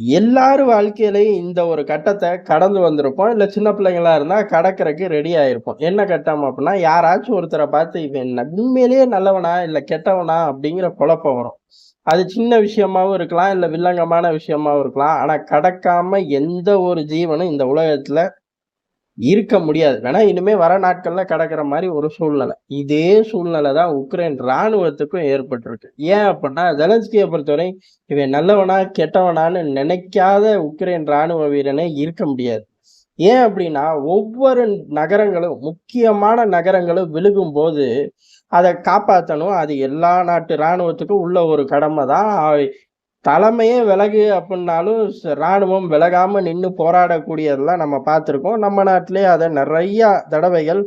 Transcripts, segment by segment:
எல்லாரும் வாழ்க்கையிலயும் இந்த ஒரு கட்டத்த கடந்து வந்திருப்போம். இல்ல சின்ன பிள்ளைங்களா இருந்தா கடக்கறக்கு ரெடி ஆயிருப்போம். என்ன கட்டம் அப்டின்னா, யாராச்சும் ஒருத்தர பார்த்து இவன் உண்மையிலேயே நல்லவனா? இல்ல கெட்டவனா? அப்படிங்கிற குழப்பம் வரும். அது சின்ன விஷயமாவும் இருக்கலாம், இல்ல வில்லங்கமான விஷயமாவும் இருக்கலாம். ஆனா கடக்காம எந்த ஒரு ஜீவனும் இந்த உலகத்துல இருக்க முடியாது. வேணா இனிமே வர நாட்கள்ல கடக்கிற மாரி ஒரு சூழ்நிலை. இதே சூழ்நிலை தான் உக்ரைன் ராணுவத்துக்கும் ஏற்பட்டிருக்கு. ஏன் அப்டின்னா, ஜெலன்ஸ்கிய பொறுத்தவரை இவன் நல்லவனா, கெட்டவனான்னு நினைக்காத உக்ரைன் ராணுவ வீரனே இருக்க முடியாது. ஏன் அப்டின்னா, ஒவ்வொரு நகரங்களும் முக்கியமான நகரங்களும் விழுகும்போது, அத காப்பாத்தணும். அது எல்லா நாட்டு ராணுவத்துக்கும் உள்ள ஒரு கடம தான். தலைமையே விலகு அப்புட்னாலும் ராணுவம் விலகாம நின்னு போராடக்கூடியதெல்லாம் நம்ம பார்த்திருக்கோம். நம்ம நாட்டிலேயே அத நெறையா தடவைகள்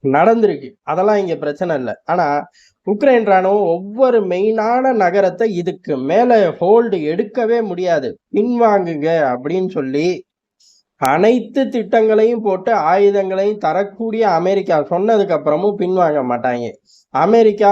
நடந்திருக்கு. அதெல்லாம் இங்க பிரச்சனை இல்ல. ஆனா, உக்ரைன் ராணுவம் ஒவ்வொரு மெயினான நகரத்த இதுக்கு மேல ஹோல்டு எடுக்கவே முடியாது. பின்வாங்குங்க அப்படின்னு சொல்லி அனைத்து திட்டங்களையும் போட்டு ஆயுதங்களையும் தரக்கூடிய அமெரிக்கா சொன்னதுக்கு அப்புறமும் பின்வாங்க மாட்டாய்ங்க. அமெரிக்கா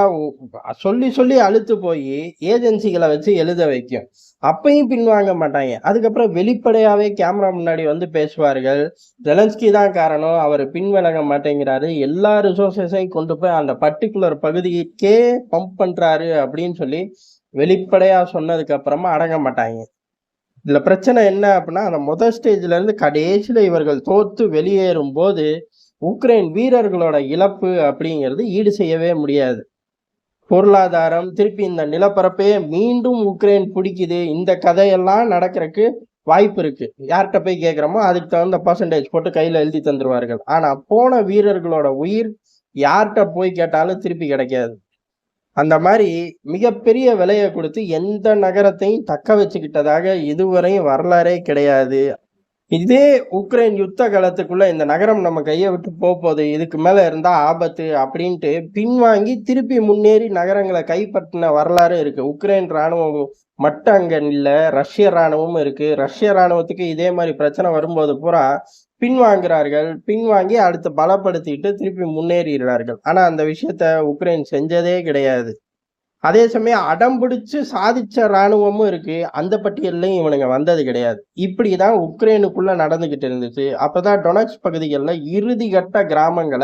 சொல்லி சொல்லி அலுத்து போயி ஏஜென்சிகள வச்சு எழுத வைக்கும். அப்பயும் பின்வாங்க மாட்டாய்ங்க. அதுக்கப்புறம் வெளிப்படையாவே கேமரா முன்னாடி வந்து பேசுவார்கள். ஜெலன்ஸ்கி தான் காரணம். அவரு பின்விலக மாட்டேங்கிறாரு. எல்லா ரிசோர்ஸஸையும் கொண்டு போய் அந்த பர்ட்டிகுலர் பகுதிக்கே பம்ப் பண்றாரு அப்படின்னு சொல்லி வெளிப்படையா சொன்னதுக்கு அப்புறமா அடங்க மாட்டாய்ங்க. இதுல பிரச்சனை என்ன அப்படின்னா, அந்த முதல் ஸ்டேஜ்ல இருந்து கடைசியில இவர்கள் தோத்து வெளியேறும்போது, உக்ரைன் வீரர்களோட இழப்பு அப்படிங்கிறது ஈடு செய்யவே முடியாது. பொருளாதாரம், திருப்பி இந்த நிலப்பரப்பையே மீண்டும் உக்ரைன் பிடிக்குது. இந்த கதையெல்லாம் நடக்கறக்கு வாய்ப்பு இருக்கு. யார்ட்ட போய் கேட்கிறோமோ, அதுக்கு தகுந்த பெர்சன்டேஜ் போட்டு கையில எழுதி தந்துருவார்கள். ஆனா, போன வீரர்களோட உயிர் யார்ட்ட போய் கேட்டாலும் திருப்பி கிடைக்காது. அந்த மாரி மிகப்பெரிய விலைய குடுத்து எந்த நகரத்தையும் தக்க வச்சுக்கிட்டதாக இதுவரையும் வரலாறே கிடையாது. இதே உக்ரைன் யுத்த காலத்துக்குள்ள இந்த நகரம் நம்ம கைய விட்டு போப்போது, இதுக்கு மேல இருந்தா ஆபத்து அப்படின்ட்டு பின்வாங்கி திருப்பி முன்னேறி நகரங்கள கைப்பற்றின வரலாறு இருக்கு. உக்ரைன் ராணுவம் மட்டும் அங்க இல்ல, ரஷ்ய ராணுவமும் இருக்கு. ரஷ்ய ராணுவத்துக்கு இதே மாரி பிரச்சனை வரும்போது பூரா பின்வாங்குறார்கள். பின்வாங்கி அடுத்து பலப்படுத்திட்டு திருப்பி முன்னேறுகிறார்கள். ஆனா அந்த விஷயத்த உக்ரைன் செஞ்சதே கிடையாது. அதே சமயம் அடம் பிடிச்சு சாதிச்ச ராணுவமும் இருக்கு. அந்த பட்டியல்லயும் இவனுங்க வந்தது கிடையாது. இப்படிதான் உக்ரைனுக்குள்ள நடந்துகிட்டு இருந்துச்சு. அப்பதான் டொனெட்ஸ்க் பகுதிகள்ல இறுதி கட்ட கிராமங்கள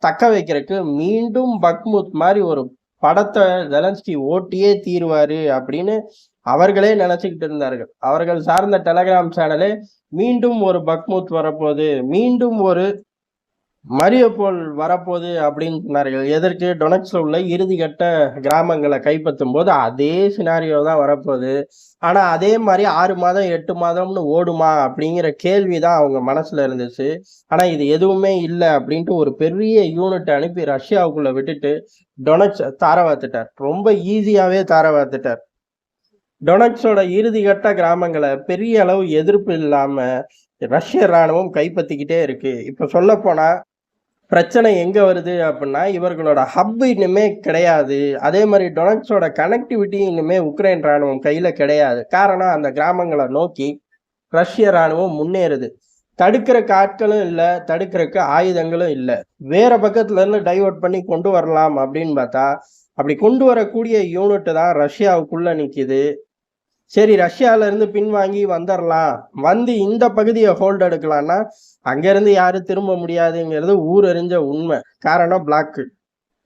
தக்க வைக்கிறதுக்கு மீண்டும் பக்முத் மாரி ஒரு படத்த ஜெலன்ஸ்கி ஓட்டியே தீருவாரு அப்படின்னு அவர்களே நினைச்சுக்கிட்டு இருந்தார்கள். அவர்கள் சார்ந்த டெலகிராம் சேனலே மீண்டும் ஒரு பக்முத் வரப்போது, மீண்டும் ஒரு மரியாப்போல் வரப்போகுது அப்படின்னு சொன்னார்கள். எதற்கு? டொனெட்ஸ்க்ல உள்ள இறுதிக்கட்ட கிராமங்கள கைப்பற்றும்போது அதே சினாரியோ தான் வரப்போகுது. ஆனா அதே மாரி 6 மாதம், 8 மாதம்னு ஓடுமா? அப்படிங்கிற கேள்வி தான் அவங்க மனசுல இருந்துச்சு. ஆனா இது எதுவுமே இல்ல அப்படின்ட்டு ஒரு பெரிய யூனிட்ட அனுப்பி ரஷ்யாவுக்குள்ள விட்டுட்டு டொனெட்ஸ் தார வார்த்துட்டார். ரொம்ப ஈஸியாவே தார வார்த்துட்டார். டொனெட்ஸோட இறுதிக்கட்ட கிராமங்கள பெரிய அளவு எதிர்ப்பு இல்லாம ரஷ்ய ராணுவம் கைப்பற்றிக்கிட்டே இருக்கு. இப்ப சொல்லப்போனா பிரச்சனை எங்க வருது அப்படின்னா, இவர்களோட ஹப் இன்னுமே கிடையாது. அதே மாரி டொனெட்ஸோட கனெக்டிவிட்டி இன்னுமே உக்ரைன் ராணுவம் கையில கிடையாது. காரணம் அந்த கிராமங்கள நோக்கி ரஷ்ய ராணுவம் முன்னேறுது. தடுக்கிறக்கு ஆட்களும் இல்ல, தடுக்கிறக்கு ஆயுதங்களும் இல்ல. வேற பக்கத்துல இருந்து டைவர்ட் பண்ணி கொண்டு வரலாம் அப்படின்னு பார்த்தா, அப்படி கொண்டு வரக்கூடிய யூனிட் தான் ரஷ்யாவுக்குள்ள நிக்குது. சரி ரஷ்யால இருந்து பின்வாங்கி வந்துரலாம். வந்து இந்த பகுதிய ஹோல்ட் எடுக்கலான்னா, அங்க இருந்து யாரும் திரும்ப முடியாதுங்கிறது ஊரறிஞ்ச உண்மை. காரணம் பிளாக்கு.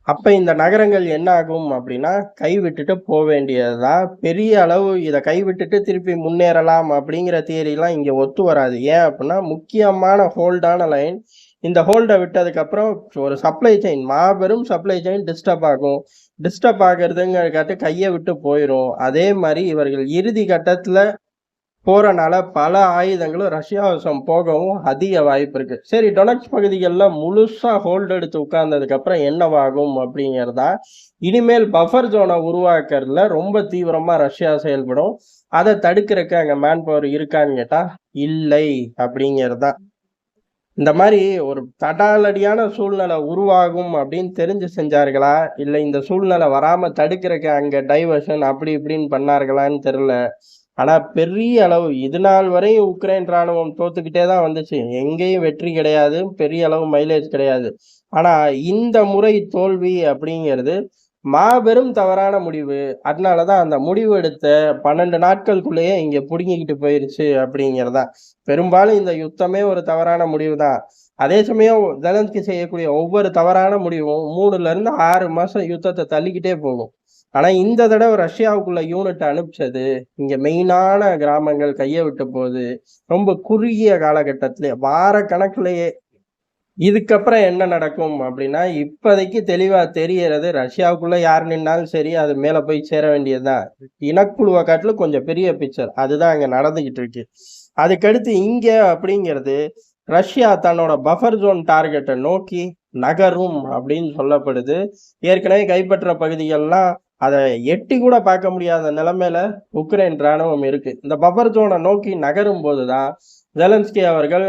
அப்ப இந்த நகரங்கள் என்ன ஆகும் அப்படின்னா, கைவிட்டுட்டு வேண்டியதுதான். பெரிய அளவு இத கைவிட்டுட்டு திருப்பி முன்னேறலாம் அப்படிங்கிற தியரிலாம் இங்க ஒத்து வராது. ஏன் அப்படின்னா, முக்கியமான ஹோல்டான லைன். இந்த ஹோல்ட விட்டதுக்கப்புறம் ஒரு சப்ளை செயின் மாபெரும் சப்ளை செயின் டிஸ்டர்ப் ஆகும். டிஸ்டர்ப் ஆகுறதுங்கிறதுக்காட்டி கைய விட்டு போயிரும். அதே மாரி இவர்கள் இறுதி கட்டத்துல போறனால பல ஆயுதங்களும் ரஷ்யா வசம் போகவும் அதிக வாய்ப்பு இருக்கு. சரி டொனெட்ஸ்க் பகுதிகள்ல முழுசா ஹோல்ட் எடுத்து உட்கார்ந்ததுக்கு அப்புறம் என்னவாகும் அப்படிங்கிறதா இனிமேல் பஃபர் ஜோனை உருவாக்குறதுல ரொம்ப தீவிரமா ரஷ்யா செயல்படும். அதை தடுக்கிறதுக்கு அங்க மேன் பவர் இருக்கான்னு கேட்டா இல்லை அப்படிங்கிறதுதான். இந்த மாதிரி ஒரு தடாலடியான சூழ்நிலை உருவாகும் அப்படின்னு தெரிஞ்சு செஞ்சார்களா? இல்ல இந்த சூழ்நிலை வராம தடுக்கிறதுக்கு அங்க டைவர்ஷன் அப்படி இப்படின்னு பண்ணார்களான்னு தெரியல. ஆனா பெரிய அளவு இது நாள் வரை உக்ரைன் ராணுவம் தோத்துக்கிட்டே தான் வந்துச்சு. எங்கேயும் வெற்றி கிடையாது. பெரிய அளவு மைலேஜ் கிடையாது. ஆனா இந்த முறை தோல்வி அப்படிங்கிறது மாபெரும் தவறான முடிவு. அதனாலதான் அந்த முடிவு எடுத்த 12 நாட்களுக்குள்ளேயே இங்க புடுங்கிக்கிட்டு போயிருச்சு அப்படிங்கிறதுதான். பெரும்பாலும் இந்த யுத்தமே ஒரு தவறான முடிவுதான். அதே சமயம் ஜெலன்ஸ்கி செய்யக்கூடிய ஒவ்வொரு தவறான முடிவும் 3ல இருந்து 6 மாசம் யுத்தத்த தள்ளிக்கிட்டே போகும். ஆனா இந்த தடவ ரஷ்யாவுக்குள்ள யூனிட் அனுப்பிச்சது, இங்க மெயினான கிராமங்கள் கைய விட்டு போகுது. ரொம்ப குறுகிய காலகட்டத்திலே வாரக்கணக்கிலேயே. இதுக்கப்புறம் என்ன நடக்கும் அப்படின்னா, இப்போதைக்கு தெளிவா தெரியறது ரஷ்யாவுக்குள்ள யார் நின்னாலும் சரி, அது மேல போய் சேர வேண்டியதுதான். இனக்குழுவ காட்டிலும் கொஞ்சம் பெரிய பிக்சர். அதுதான் அங்க நடந்துகிட்டு இருக்கு. அதுக்கடுத்து இங்க அப்படிங்கிறது, ரஷ்யா தன்னோட பஃபர் ஜோன் டார்கெட்ட நோக்கி நகரும் அப்படின்னு சொல்லப்படுது. ஏற்கனவே கைப்பற்ற பகுதிகள்லாம் அத எட்டி கூட பார்க்க முடியாத நிலைமையில உக்ரைன் ராணுவம் இருக்கு. இந்த பஃபர் ஜோனை நோக்கி நகரும் போதுதான் ஜெலன்ஸ்கி அவர்கள்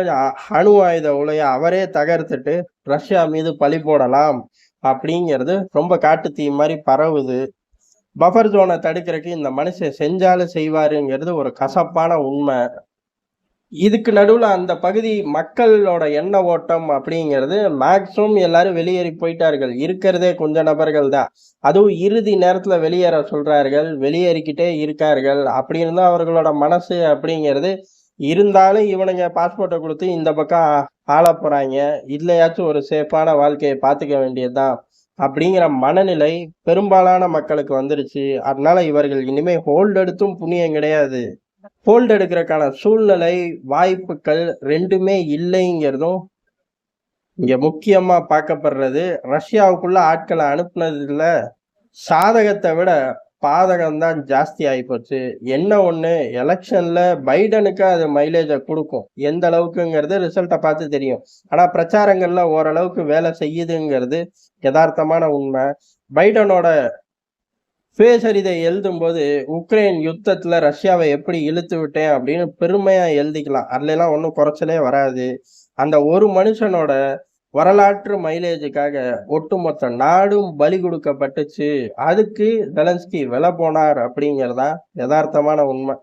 அணு ஆயுத உலைய அவரே தகர்த்துட்டு ரஷ்யா மீது பழி போடலாம் அப்படிங்கிறது ரொம்ப காட்டு தீ மாதிரி பரவுது. பஃபர் ஜோனை தடுக்கிறதுக்கு இந்த மனுஷன் செஞ்சாலும் செய்வாருங்கிறது ஒரு கசப்பான உண்மை. இதுக்கு நடுவுல அந்த பகுதி மக்களோட எண்ண ஓட்டம் அப்படிங்கிறது மேக்சிமம் எல்லாரும் வெளியேறி போயிட்டார்கள். இருக்கிறதே கொஞ்சம் நபர்கள் தான். அதுவும் இறுதி நேரத்துல வெளியேற சொல்றார்கள், வெளியேறிக்கிட்டே இருக்கார்கள். அப்படி இருந்தா அவர்களோட மனசு அப்படிங்கிறது, இருந்தாலும் இவனுங்க பாஸ்போர்ட்டை கொடுத்து இந்த பக்கம் ஆள போறாங்க, இல்லையாச்சும் ஒரு சேஃபான வாழ்க்கையை பார்த்துக்க வேண்டியதுதான் அப்படிங்கிற மனநிலை பெரும்பாலான மக்களுக்கு வந்துருச்சு. அதனால இவர்கள் இனிமே ஹோல்டு எடுத்தும் புண்ணியம் கிடையாது. ஹோல்டு எடுக்கிறதுக்கான சூழ்நிலை, வாய்ப்புகள் 2மே இல்லைங்கிறதும் இங்க முக்கியமா பார்க்கப்படுறது. ரஷ்யாவுக்குள்ள ஆட்களை அனுப்புனதுல சாதகத்தை விட பாதகம் தான் ஜாஸ்தி ஆயிப்போச்சு. என்ன ஒண்ணு, எலெக்ஷன்ல பைடனுக்கு அது மைலேஜை கொடுக்கும். எந்த அளவுக்குங்கிறது ரிசல்ட்டை பார்த்து தெரியும். ஆனா பிரச்சாரங்கள்ல ஓரளவுக்கு வேலை செய்யுதுங்கிறது யதார்த்தமான உண்மை. பைடனோட சுயசரிதை எழுதும்போது உக்ரைன் யுத்தத்துல ரஷ்யாவை எப்படி இழுத்து விட்டேன் அப்படின்னு பெருமையா எழுதிக்கலாம். அதுல எல்லாம் ஒன்றும் குறைச்சலே வராது. அந்த ஒரு மனுஷனோட வரலாற்று மைலேஜுக்காக ஒட்டுமொத்த நாடும் பலி கொடுக்கப்பட்டுச்சு. அதுக்கு ஜெலன்ஸ்கி விலை போனார் அப்படிங்கிறதா யதார்த்தமான உண்மை.